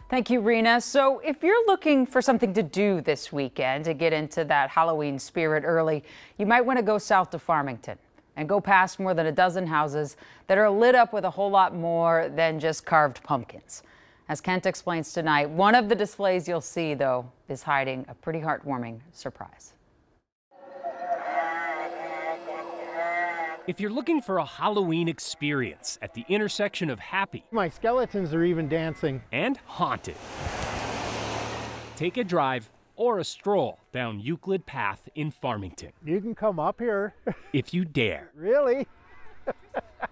Thank you, Rena. So if you're looking for something to do this weekend to get into that Halloween spirit early, you might want to go south to Farmington and go past more than a dozen houses that are lit up with a whole lot more than just carved pumpkins. As Kent explains tonight, one of the displays you'll see, though, is hiding a pretty heartwarming surprise. If you're looking for a Halloween experience at the intersection of happy, my skeletons are even dancing, and haunted, take a drive or a stroll down Euclid Path in Farmington. You can come up here. If you dare. Really?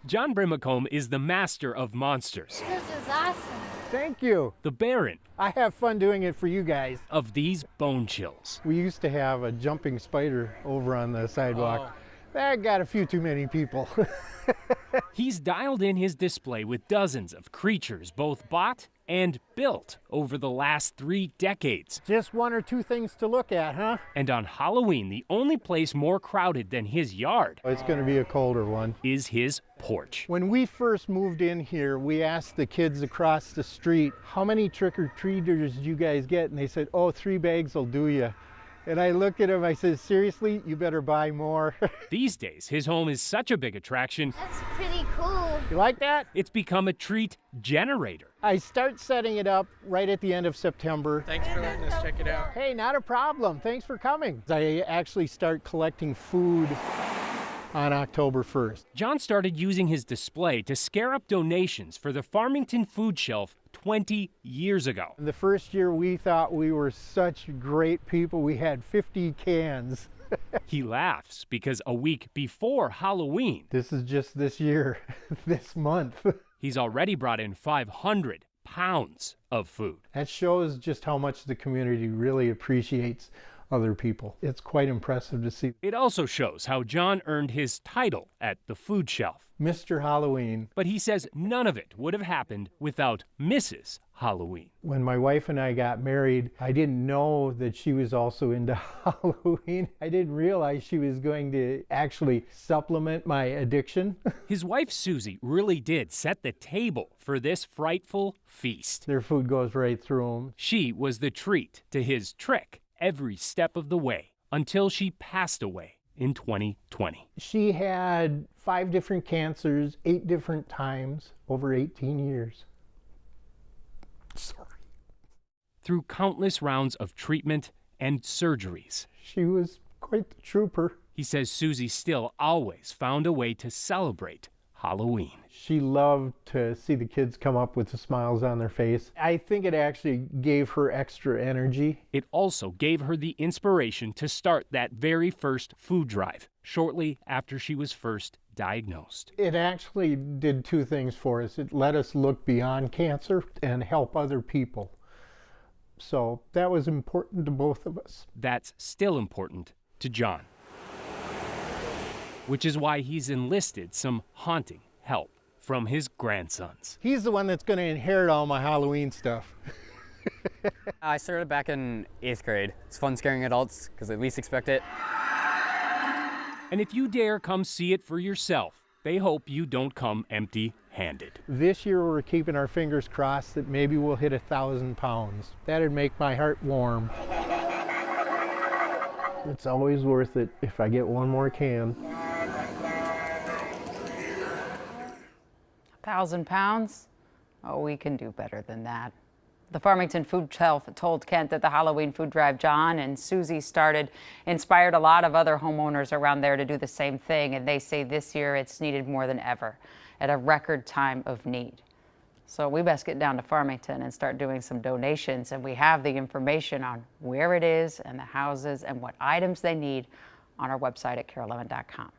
John Brimacombe is the master of monsters. This is awesome. Thank you. The Baron. I have fun doing it for you guys. Of these bone chills. We used to have a jumping spider over on the sidewalk. That got a few too many people. He's dialed in his display with dozens of creatures, both bought and built over the last 3 decades. Just one or two things to look at, huh? And on Halloween, the only place more crowded than his yard It's going to be a colder one. is his porch. When we first moved in here, we asked the kids across the street, how many trick-or-treaters did you guys get? And they said, oh, 3 bags will do you. And I looked at him, I said, seriously, you better buy more. These days, his home is such a big attraction, That's pretty cool. You like that? it's become a treat generator. I start setting it up right at the end of September. Thanks for letting us check it out. Hey, not a problem. Thanks for coming. I actually start collecting food on October 1st. John started using his display to scare up donations for the Farmington Food Shelf 20 years ago. The first year we thought we were such great people. We had 50 cans. He laughs because a week before Halloween, This is just this year, this month. he's already brought in 500 pounds of food. That shows just how much the community really appreciates other people. It's quite impressive to see. It also shows how John earned his title at the food shelf. Mr. Halloween. But he says none of it would have happened without Mrs. Halloween. When my wife and I got married, I didn't know that she was also into Halloween. I didn't realize she was going to actually supplement my addiction. His wife Susie really did set the table for this frightful feast. Their food goes right through them. She was the treat to his trick every step of the way until she passed away in 2020. She had 5 different cancers, 8 different times, over 18 years. Sorry. Through countless rounds of treatment and surgeries, She was quite the trooper. he says Susie still always found a way to celebrate Halloween. She loved to see the kids come up with the smiles on their face. I think it actually gave her extra energy. It also gave her the inspiration to start that very first food drive shortly after she was first diagnosed. It actually did 2 things for us. It let us look beyond cancer and help other people. So that was important to both of us. That's still important to John, which is why he's enlisted some haunting help from his grandsons. He's the one that's going to inherit all my Halloween stuff. I started back in 8th grade. It's fun scaring adults because they least expect it. And if you dare come see it for yourself, they hope you don't come empty-handed. This year we're keeping our fingers crossed that maybe we'll hit 1,000 pounds. That'd make my heart warm. It's always worth it if I get one more can. 1,000 pounds? Oh, we can do better than that. The Farmington Food Shelf told Kent that the Halloween food drive John and Susie started inspired a lot of other homeowners around there to do the same thing, and they say this year it's needed more than ever at a record time of need. So we best get down to Farmington and start doing some donations, and we have the information on where it is and the houses and what items they need on our website at KARE11.com.